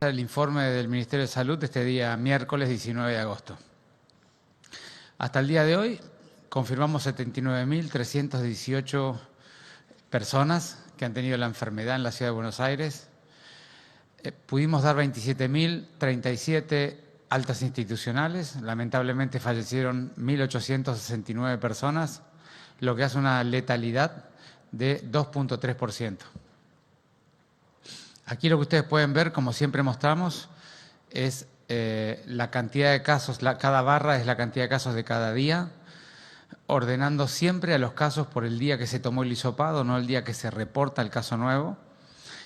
El informe del Ministerio de Salud de este día miércoles 19 de agosto. Hasta el día de hoy confirmamos 79.318 personas que han tenido la enfermedad en la Ciudad de Buenos Aires. Pudimos dar 27.037 altas institucionales. Lamentablemente fallecieron 1.869 personas, lo que hace una letalidad de 2.3%. Aquí lo que ustedes pueden ver, como siempre mostramos, es la cantidad de casos, cada barra es la cantidad de casos de cada día, ordenando siempre a los casos por el día que se tomó el hisopado, no el día que se reporta el caso nuevo,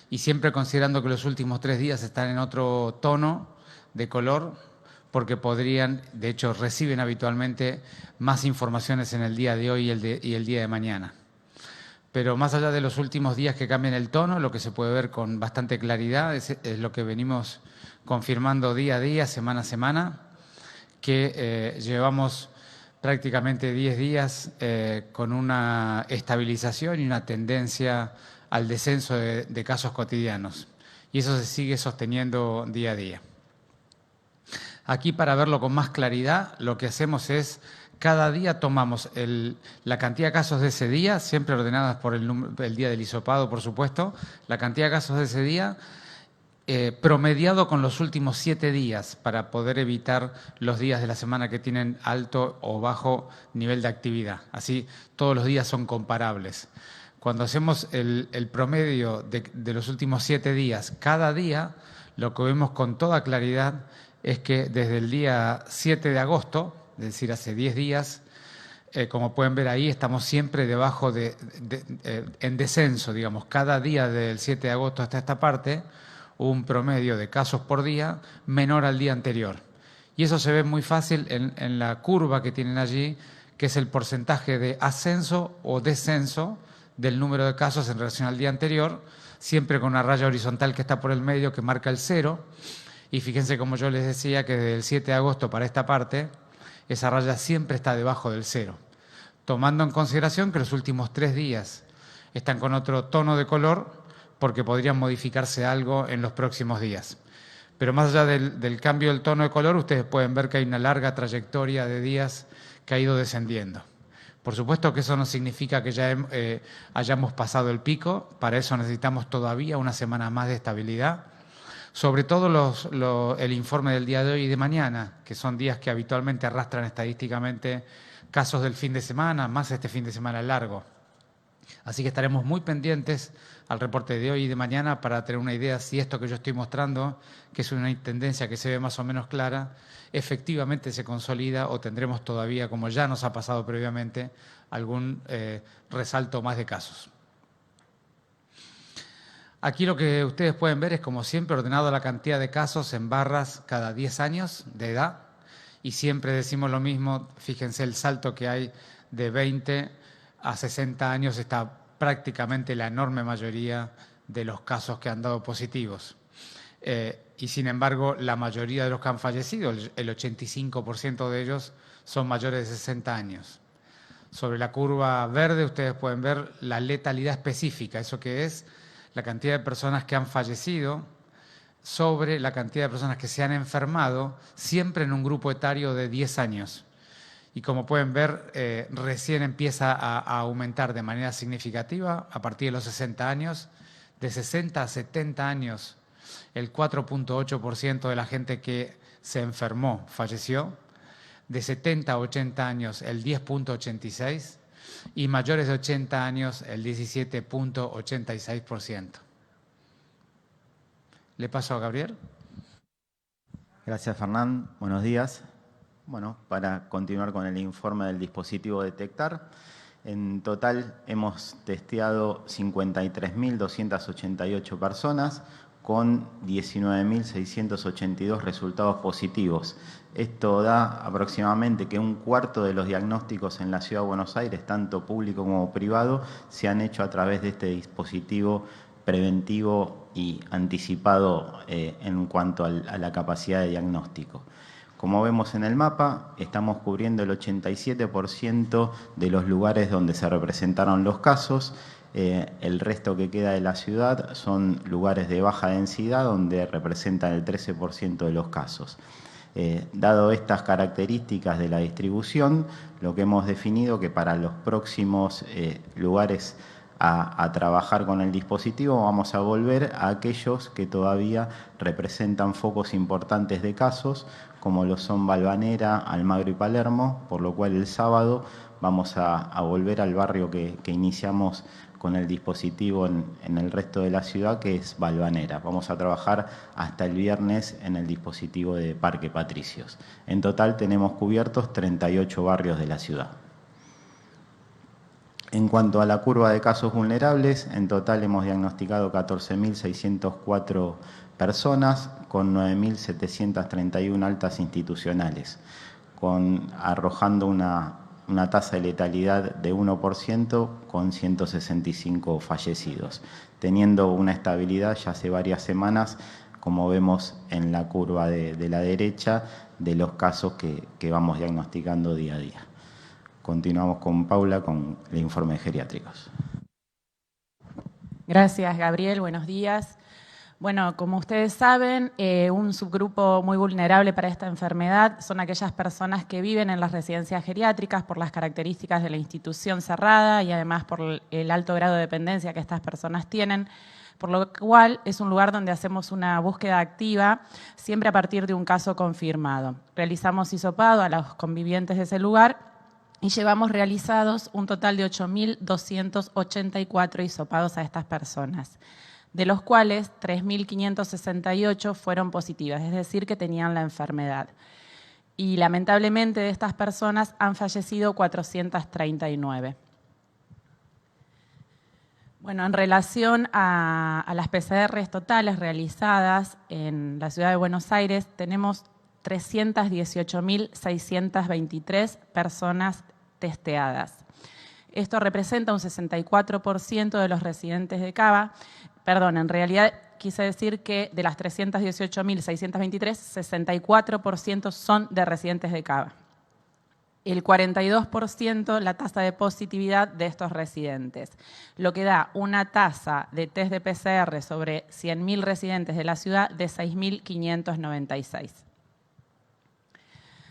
y siempre considerando que los últimos 3 días están en otro tono de color, porque podrían, de hecho reciben habitualmente más informaciones en el día de hoy y el día de mañana. Pero más allá de los últimos días que cambian el tono, lo que se puede ver con bastante claridad es lo que venimos confirmando día a día, semana a semana, que llevamos prácticamente 10 días con una estabilización y una tendencia al descenso de casos cotidianos. Y eso se sigue sosteniendo día a día. Aquí, para verlo con más claridad, lo que hacemos es cada día tomamos la cantidad de casos de ese día, siempre ordenadas por el día del hisopado, por supuesto, la cantidad de casos de ese día, promediado con los últimos 7 días, para poder evitar los días de la semana que tienen alto o bajo nivel de actividad. Así, todos los días son comparables. Cuando hacemos el promedio de los últimos 7 días, cada día, lo que vemos con toda claridad es que desde el día 7 de agosto, es decir, hace 10 días, como pueden ver ahí, estamos siempre debajo en descenso, digamos. Cada día del 7 de agosto hasta esta parte, un promedio de casos por día menor al día anterior. Y eso se ve muy fácil en la curva que tienen allí, que es el porcentaje de ascenso o descenso del número de casos en relación al día anterior, siempre con una raya horizontal que está por el medio que marca el 0. Y fíjense, como yo les decía, que desde el 7 de agosto para esta parte, esa raya siempre está debajo del 0, tomando en consideración que los últimos 3 días están con otro tono de color, porque podrían modificarse algo en los próximos días. Pero más allá del cambio del tono de color, ustedes pueden ver que hay una larga trayectoria de días que ha ido descendiendo. Por supuesto que eso no significa que ya hayamos pasado el pico, para eso necesitamos todavía una semana más de estabilidad. Sobre todo el informe del día de hoy y de mañana, que son días que habitualmente arrastran estadísticamente casos del fin de semana, más este fin de semana largo. Así que estaremos muy pendientes al reporte de hoy y de mañana para tener una idea si esto que yo estoy mostrando, que es una tendencia que se ve más o menos clara, efectivamente se consolida o tendremos todavía, como ya nos ha pasado previamente, algún resalto más de casos. Aquí lo que ustedes pueden ver es, como siempre, ordenado la cantidad de casos en barras cada 10 años de edad. Y siempre decimos lo mismo, fíjense el salto que hay de 20 a 60 años, está prácticamente la enorme mayoría de los casos que han dado positivos. Y sin embargo, la mayoría de los que han fallecido, el 85% de ellos, son mayores de 60 años. Sobre la curva verde ustedes pueden ver la letalidad específica, eso que es la cantidad de personas que han fallecido sobre la cantidad de personas que se han enfermado, siempre en un grupo etario de 10 años. Y como pueden ver, recién empieza a aumentar de manera significativa a partir de los 60 años. De 60 a 70 años, el 4.8% de la gente que se enfermó falleció. De 70 a 80 años, el 10.86%. Y mayores de 80 años, el 17.86%. Le paso a Gabriel. Gracias, Fernán. Buenos días. Bueno, para continuar con el informe del dispositivo Detectar, en total hemos testeado 53.288 personas con 19.682 resultados positivos. Esto da aproximadamente que 1/4 de los diagnósticos en la Ciudad de Buenos Aires, tanto público como privado, se han hecho a través de este dispositivo preventivo y anticipado en cuanto a la capacidad de diagnóstico. Como vemos en el mapa, estamos cubriendo el 87% de los lugares donde se representaron los casos. El resto que queda de la ciudad son lugares de baja densidad donde representan el 13% de los casos. Dado estas características de la distribución, lo que hemos definido que para los próximos lugares a trabajar con el dispositivo vamos a volver a aquellos que todavía representan focos importantes de casos, como lo son Valvanera, Almagro y Palermo, por lo cual el sábado vamos a volver al barrio que iniciamos con el dispositivo en el resto de la ciudad, que es Valvanera. Vamos a trabajar hasta el viernes en el dispositivo de Parque Patricios. En total tenemos cubiertos 38 barrios de la ciudad. En cuanto a la curva de casos vulnerables, en total hemos diagnosticado 14.604 personas con 9.731 altas institucionales, arrojando una tasa de letalidad de 1% con 165 fallecidos, teniendo una estabilidad ya hace varias semanas, como vemos en la curva de la derecha, de los casos que vamos diagnosticando día a día. Continuamos con Paula con el informe de geriátricos. Gracias, Gabriel. Buenos días. Bueno, como ustedes saben, un subgrupo muy vulnerable para esta enfermedad son aquellas personas que viven en las residencias geriátricas por las características de la institución cerrada y además por el alto grado de dependencia que estas personas tienen, por lo cual es un lugar donde hacemos una búsqueda activa, siempre a partir de un caso confirmado. Realizamos hisopado a los convivientes de ese lugar y llevamos realizados un total de 8.284 hisopados a estas personas, de los cuales 3.568 fueron positivas, es decir, que tenían la enfermedad. Y lamentablemente de estas personas han fallecido 439. Bueno, en relación a las PCRs totales realizadas en la ciudad de Buenos Aires, tenemos 318.623 personas testeadas. Esto representa un 64% de los residentes de Cava. Perdón, en realidad quise decir que de las 318.623, 64% son de residentes de Cava. El 42% la tasa de positividad de estos residentes, lo que da una tasa de test de PCR sobre 100.000 residentes de la ciudad de 6.596.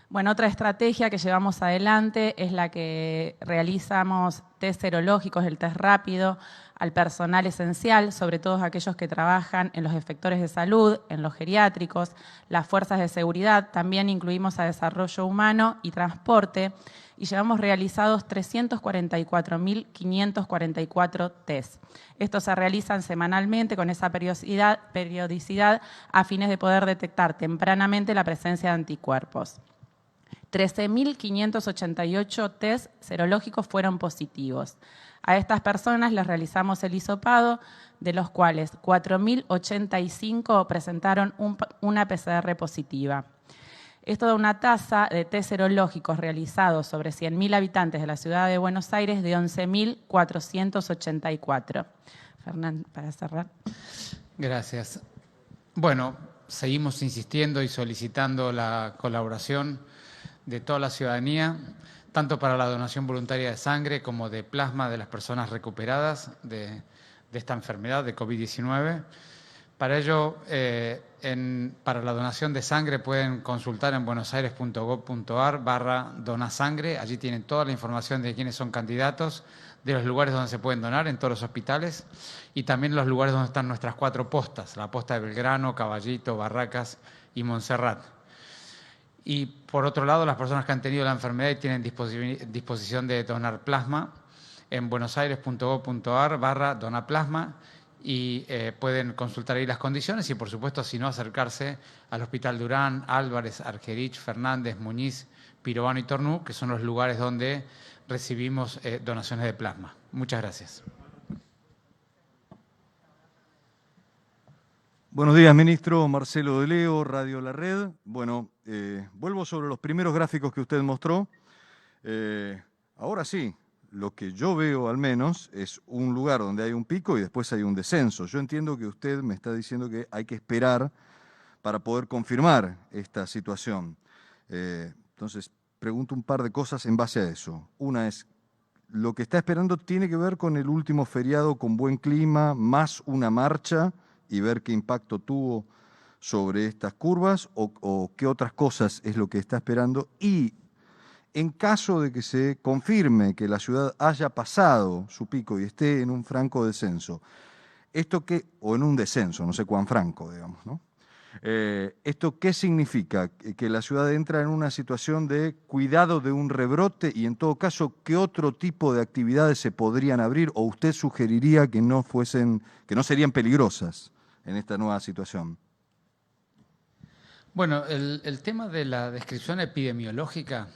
Bueno, otra estrategia que llevamos adelante es la que realizamos test serológicos, el test rápido, al personal esencial, sobre todo aquellos que trabajan en los efectores de salud, en los geriátricos, las fuerzas de seguridad. También incluimos a desarrollo humano y transporte y llevamos realizados 344.544 test. Estos se realizan semanalmente con esa periodicidad a fines de poder detectar tempranamente la presencia de anticuerpos. 13.588 test serológicos fueron positivos. A estas personas les realizamos el hisopado, de los cuales 4.085 presentaron una PCR positiva. Esto da una tasa de test serológicos realizados sobre 100.000 habitantes de la ciudad de Buenos Aires de 11.484. Fernán, para cerrar. Gracias. Bueno, seguimos insistiendo y solicitando la colaboración de toda la ciudadanía, tanto para la donación voluntaria de sangre como de plasma de las personas recuperadas de esta enfermedad de COVID-19. Para ello, para la donación de sangre pueden consultar en buenosaires.gov.ar/donasangre. Allí tienen toda la información de quiénes son candidatos, de los lugares donde se pueden donar en todos los hospitales y también los lugares donde están nuestras 4 postas, la posta de Belgrano, Caballito, Barracas y Montserrat. Y por otro lado, las personas que han tenido la enfermedad y tienen disposición de donar plasma, en buenosaires.gov.ar/donaplasma y pueden consultar ahí las condiciones y, por supuesto, si no, acercarse al Hospital Durán, Álvarez, Argerich, Fernández, Muñiz, Pirovano y Tornú, que son los lugares donde recibimos donaciones de plasma. Muchas gracias. Buenos días, ministro. Marcelo de Leo, Radio La Red. Bueno, vuelvo sobre los primeros gráficos que usted mostró. Ahora sí, lo que yo veo al menos es un lugar donde hay un pico y después hay un descenso. Yo entiendo que usted me está diciendo que hay que esperar para poder confirmar esta situación. Entonces, pregunto un par de cosas en base a eso. Una es, ¿lo que está esperando tiene que ver con el último feriado con buen clima, más una marcha y ver qué impacto tuvo sobre estas curvas o qué otras cosas es lo que está esperando? Y en caso de que se confirme que la ciudad haya pasado su pico y esté en un franco descenso, o en un descenso, no sé cuán franco, digamos, ¿no? ¿Esto qué significa? Que la ciudad entra en una situación de cuidado de un rebrote y en todo caso, ¿qué otro tipo de actividades se podrían abrir o usted sugeriría que no serían peligrosas en esta nueva situación? Bueno, el tema de la descripción epidemiológica,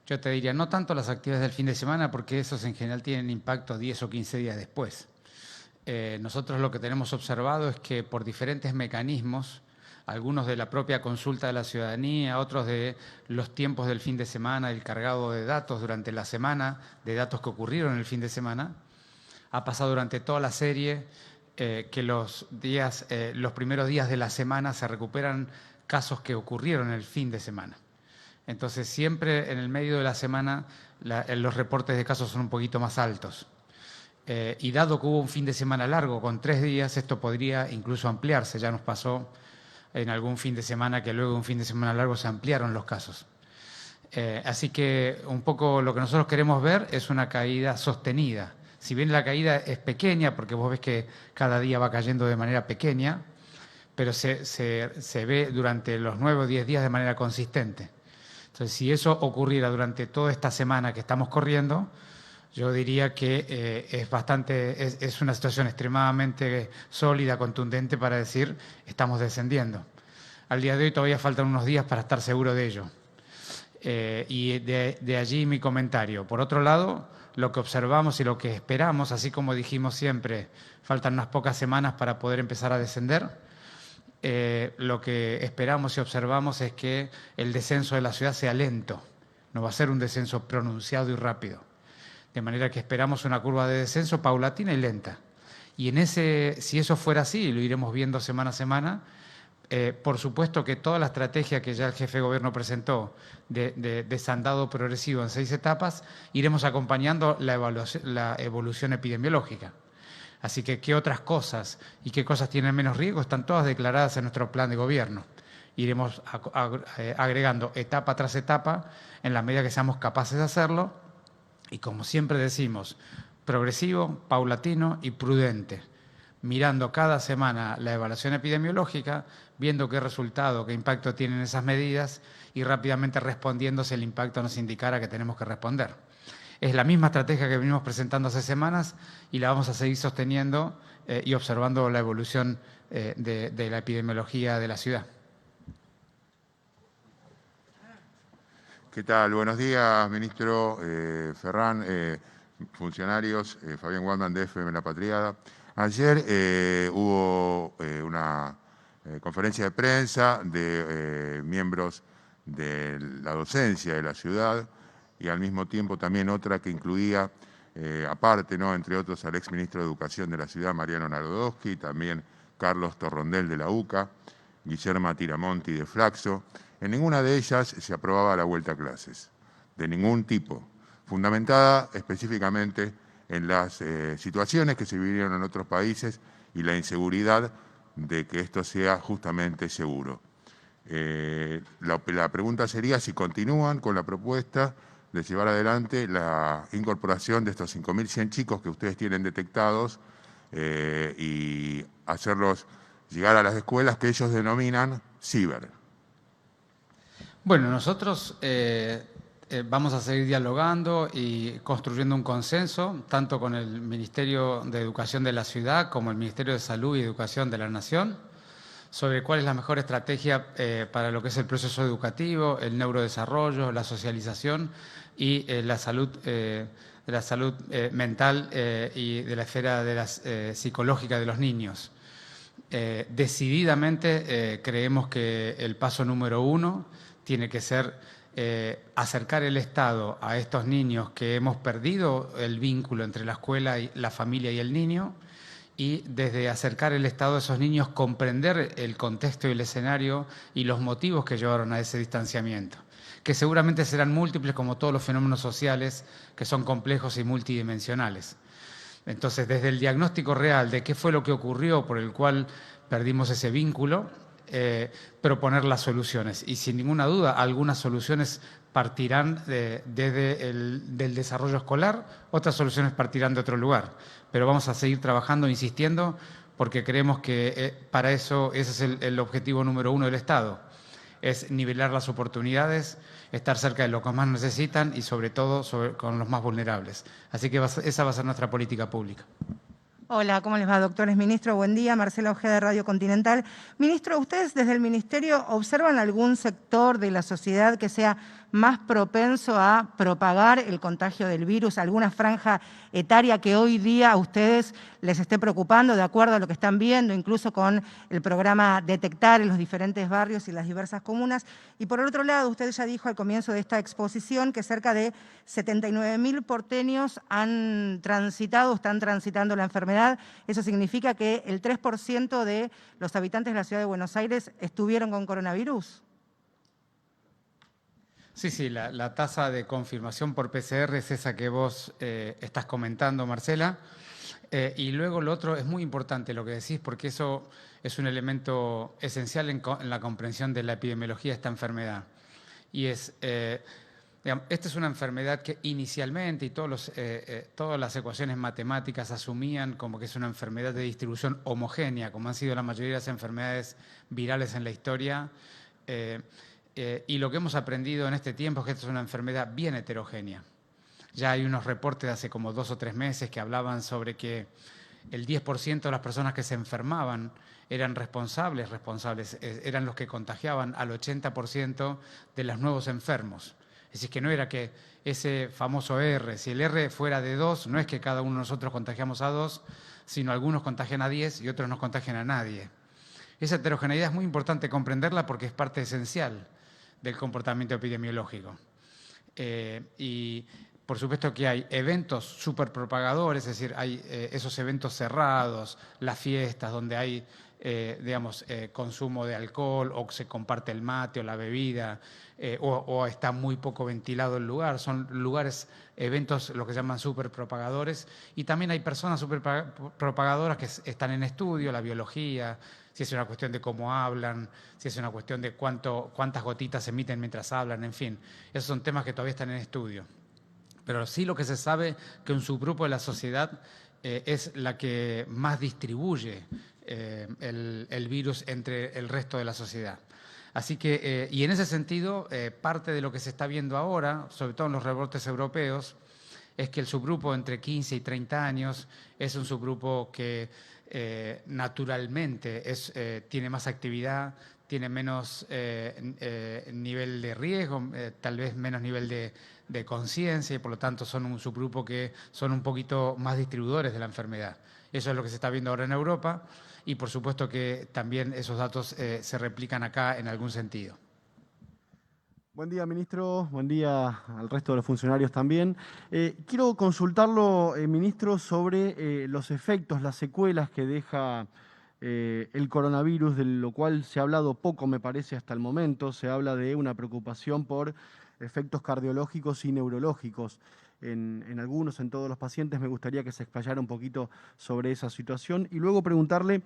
yo te diría, no tanto las actividades del fin de semana, porque esos en general tienen impacto 10 o 15 días después. Nosotros lo que tenemos observado es que por diferentes mecanismos, algunos de la propia consulta de la ciudadanía, otros de los tiempos del fin de semana, el cargado de datos durante la semana, de datos que ocurrieron el fin de semana, ha pasado durante toda la serie que los primeros días de la semana se recuperan casos que ocurrieron el fin de semana. Entonces siempre en el medio de la semana los reportes de casos son un poquito más altos. Y dado que hubo un fin de semana largo con 3 días, esto podría incluso ampliarse. Ya nos pasó en algún fin de semana que luego de un fin de semana largo se ampliaron los casos. Así que un poco lo que nosotros queremos ver es una caída sostenida. Si bien la caída es pequeña, porque vos ves que cada día va cayendo de manera pequeña, pero se ve durante los 9 o 10 días de manera consistente. Entonces, si eso ocurriera durante toda esta semana que estamos corriendo, yo diría que es una situación extremadamente sólida, contundente para decir estamos descendiendo. Al día de hoy todavía faltan unos días para estar seguro de ello. Y de allí mi comentario. Por otro lado, lo que observamos y lo que esperamos, así como dijimos siempre, faltan unas pocas semanas para poder empezar a descender. Lo que esperamos y observamos es que el descenso de la ciudad sea lento, no va a ser un descenso pronunciado y rápido. De manera que esperamos una curva de descenso paulatina y lenta. Y si eso fuera así, lo iremos viendo semana a semana, por supuesto que toda la estrategia que ya el jefe de gobierno presentó de desandado progresivo en 6 etapas, iremos acompañando la evolución epidemiológica. Así que qué otras cosas y qué cosas tienen menos riesgo están todas declaradas en nuestro plan de gobierno. Iremos agregando etapa tras etapa en la medida que seamos capaces de hacerlo y, como siempre decimos, progresivo, paulatino y prudente, mirando cada semana la evaluación epidemiológica, viendo qué resultado, qué impacto tienen esas medidas y rápidamente respondiendo si el impacto nos indicara que tenemos que responder. Es la misma estrategia que venimos presentando hace semanas y la vamos a seguir sosteniendo y observando la evolución de la epidemiología de la ciudad. ¿Qué tal? Buenos días, ministro Ferrán, funcionarios, Fabián Waldman de FM La Patriada. Ayer hubo una conferencia de prensa de miembros de la docencia de la ciudad y al mismo tiempo también otra que incluía, aparte, ¿no?, entre otros, al exministro de Educación de la ciudad, Mariano Narodowski, también Carlos Torrondel de la UCA, Guillermo Tiramonti de Flaxo. En ninguna de ellas se aprobaba la vuelta a clases, de ningún tipo, fundamentada específicamente en las situaciones que se vivieron en otros países y la inseguridad de que esto sea justamente seguro. La pregunta sería si continúan con la propuesta de llevar adelante la incorporación de estos 5.100 chicos que ustedes tienen detectados y hacerlos llegar a las escuelas que ellos denominan ciber. Bueno, nosotros vamos a seguir dialogando y construyendo un consenso, tanto con el Ministerio de Educación de la ciudad como el Ministerio de Salud y Educación de la Nación, sobre cuál es la mejor estrategia para lo que es el proceso educativo, el neurodesarrollo, la socialización y la salud mental y de la esfera psicológica de los niños. Decididamente creemos que el paso número 1 tiene que ser acercar el Estado a estos niños que hemos perdido el vínculo entre la escuela, y la familia y el niño, y desde acercar el Estado a esos niños comprender el contexto y el escenario y los motivos que llevaron a ese distanciamiento. que seguramente serán múltiples como todos los fenómenos sociales que son complejos y multidimensionales. Entonces, desde el diagnóstico real de qué fue lo que ocurrió por el cual perdimos ese vínculo, proponer las soluciones. Y sin ninguna duda, algunas soluciones partirán del desarrollo escolar, otras soluciones partirán de otro lugar. Pero vamos a seguir trabajando, insistiendo, porque creemos que para eso ese es el objetivo número 1 del Estado. Es nivelar las oportunidades, estar cerca de los que más necesitan y sobre todo con los más vulnerables. Así que esa va a ser nuestra política pública. Hola, ¿cómo les va, doctores? Ministro, buen día. Marcela Ojeda, de Radio Continental. Ministro, ¿ustedes desde el Ministerio observan algún sector de la sociedad que sea más propenso a propagar el contagio del virus? ¿Alguna franja etaria que hoy día a ustedes les esté preocupando de acuerdo a lo que están viendo, incluso con el programa Detectar en los diferentes barrios y las diversas comunas? Y por el otro lado, usted ya dijo al comienzo de esta exposición que cerca de 79.000 porteños han transitado, están transitando la enfermedad. Eso significa que el 3% de los habitantes de la ciudad de Buenos Aires estuvieron con coronavirus. Sí, la tasa de confirmación por PCR es esa que vos estás comentando, Marcela. Y luego lo otro es muy importante lo que decís, porque eso es un elemento esencial en la comprensión de la epidemiología de esta enfermedad. Y digamos, esta es una enfermedad que inicialmente y todas las ecuaciones matemáticas asumían como que es una enfermedad de distribución homogénea, como han sido la mayoría de las enfermedades virales en la historia. Y lo que hemos aprendido en este tiempo es que esta es una enfermedad bien heterogénea. Ya hay unos reportes de hace como 2 o 3 meses que hablaban sobre que el 10% de las personas que se enfermaban eran responsables, eran los que contagiaban al 80% de los nuevos enfermos. Es decir, que no era que ese famoso R, si el R fuera de 2, no es que cada uno de nosotros contagiamos a 2, sino algunos contagian a 10 y otros no contagian a nadie. Esa heterogeneidad es muy importante comprenderla porque es parte esencial del comportamiento epidemiológico. Y por supuesto que hay eventos superpropagadores, es decir, hay esos eventos cerrados, las fiestas donde hay, consumo de alcohol o se comparte el mate o la bebida, o está muy poco ventilado el lugar. Son lugares, eventos, lo que se llaman superpropagadores. Y también hay personas superpropagadoras que están en estudio, la biología, si es una cuestión de cómo hablan, si es una cuestión de cuántas gotitas se emiten mientras hablan, en fin. Esos son temas que todavía están en estudio. Pero sí lo que se sabe que un subgrupo de la sociedad es la que más distribuye el virus entre el resto de la sociedad. Así que, y en ese sentido, parte de lo que se está viendo ahora, sobre todo en los reportes europeos, es que el subgrupo entre 15 y 30 años es un subgrupo que naturalmente tiene más actividad, tiene menos nivel de riesgo, tal vez menos nivel de conciencia y por lo tanto son un subgrupo que son un poquito más distribuidores de la enfermedad. Eso es lo que se está viendo ahora en Europa y por supuesto que también esos datos se replican acá en algún sentido. Buen día, ministro. Buen día al resto de los funcionarios también. Quiero consultarlo, ministro, sobre los efectos, las secuelas que deja el coronavirus, de lo cual se ha hablado poco, me parece, hasta el momento. Se habla de una preocupación por efectos cardiológicos y neurológicos en algunos, en todos los pacientes. Me gustaría que se explayara un poquito sobre esa situación. Y luego preguntarle,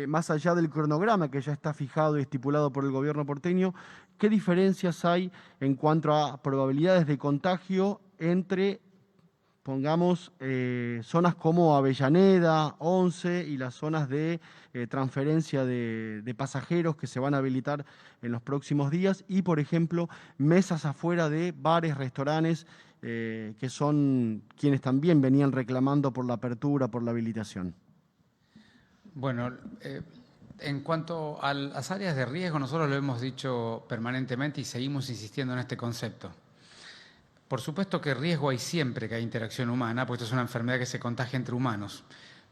más allá del cronograma que ya está fijado y estipulado por el gobierno porteño, ¿qué diferencias hay en cuanto a probabilidades de contagio entre, pongamos, zonas como Avellaneda, 11 y las zonas de transferencia de pasajeros que se van a habilitar en los próximos días y, por ejemplo, mesas afuera de bares, restaurantes, que son quienes también venían reclamando por la apertura, por la habilitación? Bueno, en cuanto a las áreas de riesgo, nosotros lo hemos dicho permanentemente y seguimos insistiendo en este concepto. Por supuesto que riesgo hay siempre que hay interacción humana, porque esto es una enfermedad que se contagia entre humanos,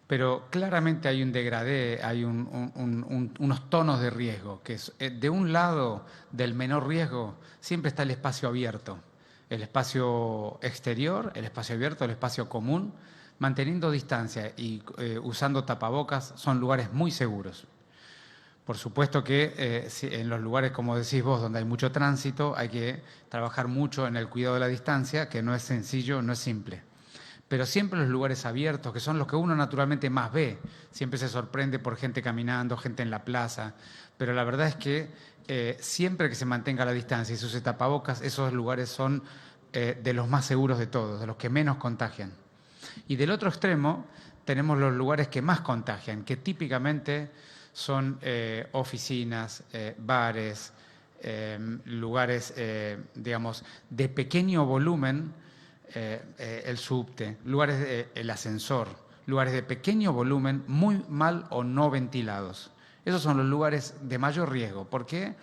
pero claramente hay un degradé, hay unos tonos de riesgo, que es, de un lado del menor riesgo siempre está el espacio abierto, el espacio exterior, el espacio abierto, el espacio común, manteniendo distancia y usando tapabocas, son lugares muy seguros. Por supuesto que en los lugares, como decís vos, donde hay mucho tránsito, hay que trabajar mucho en el cuidado de la distancia, que no es sencillo, no es simple. Pero siempre los lugares abiertos, que son los que uno naturalmente más ve, siempre se sorprende por gente caminando, gente en la plaza, pero la verdad es que siempre que se mantenga la distancia y se use tapabocas, esos lugares son de los más seguros de todos, de los que menos contagian. Y del otro extremo tenemos los lugares que más contagian, que típicamente son oficinas, bares, lugares, digamos, de pequeño volumen, el subte, lugares el ascensor, lugares de pequeño volumen, muy mal o no ventilados. Esos son los lugares de mayor riesgo. ¿Por qué?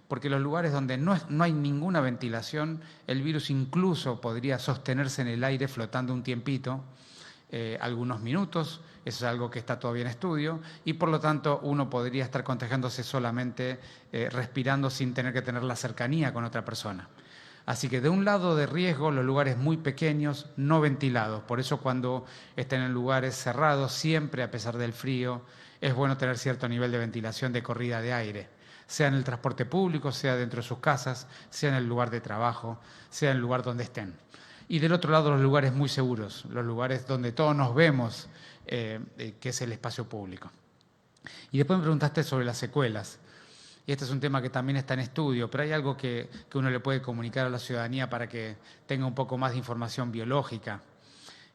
Porque los lugares donde no hay ninguna ventilación, el virus incluso podría sostenerse en el aire flotando un tiempito, algunos minutos, eso es algo que está todavía en estudio, y por lo tanto uno podría estar contagiándose solamente respirando sin tener que tener la cercanía con otra persona. Así que de un lado de riesgo, los lugares muy pequeños, no ventilados. Por eso cuando estén en lugares cerrados, siempre a pesar del frío, es bueno tener cierto nivel de ventilación de corrida de aire, sea en el transporte público, sea dentro de sus casas, sea en el lugar de trabajo, sea en el lugar donde estén. Y del otro lado los lugares muy seguros, los lugares donde todos nos vemos, que es el espacio público. Y después me preguntaste sobre las secuelas. Y este es un tema que también está en estudio, pero hay algo que uno le puede comunicar a la ciudadanía para que tenga un poco más de información biológica.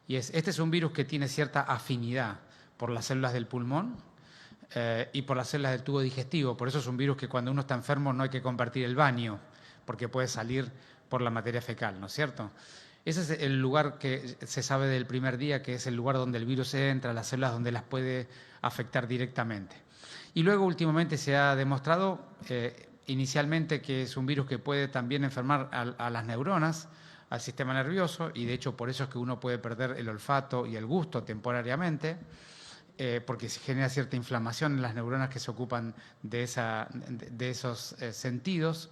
Y este es un virus que tiene cierta afinidad por las células del pulmón y por las células del tubo digestivo. Por eso es un virus que cuando uno está enfermo no hay que compartir el baño, porque puede salir por la materia fecal, ¿no es cierto? Ese es el lugar que se sabe del primer día, que es el lugar donde el virus entra, las células donde las puede afectar directamente. Y luego últimamente se ha demostrado inicialmente que es un virus que puede también enfermar a las neuronas, al sistema nervioso, y de hecho por eso es que uno puede perder el olfato y el gusto temporariamente, porque se genera cierta inflamación en las neuronas que se ocupan de esos sentidos.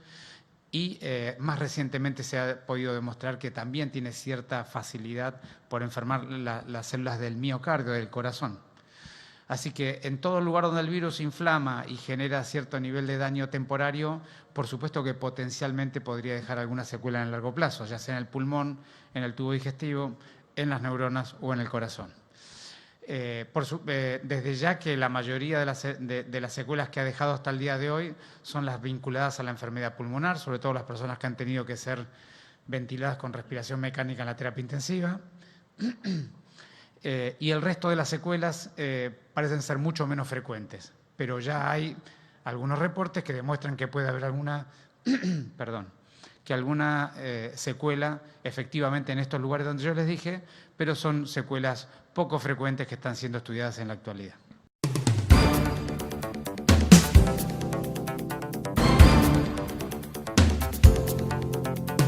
Y más recientemente se ha podido demostrar que también tiene cierta facilidad por enfermar las células del miocardio, del corazón. Así que en todo lugar donde el virus inflama y genera cierto nivel de daño temporario, por supuesto que potencialmente podría dejar alguna secuela en el largo plazo, ya sea en el pulmón, en el tubo digestivo, en las neuronas o en el corazón. Desde ya que la mayoría de las secuelas que ha dejado hasta el día de hoy son las vinculadas a la enfermedad pulmonar, sobre todo las personas que han tenido que ser ventiladas con respiración mecánica en la terapia intensiva. Y el resto de las secuelas parecen ser mucho menos frecuentes, pero ya hay algunos reportes que demuestran que puede haber alguna secuela efectivamente en estos lugares donde yo les dije, pero son secuelas poco frecuentes que están siendo estudiadas en la actualidad.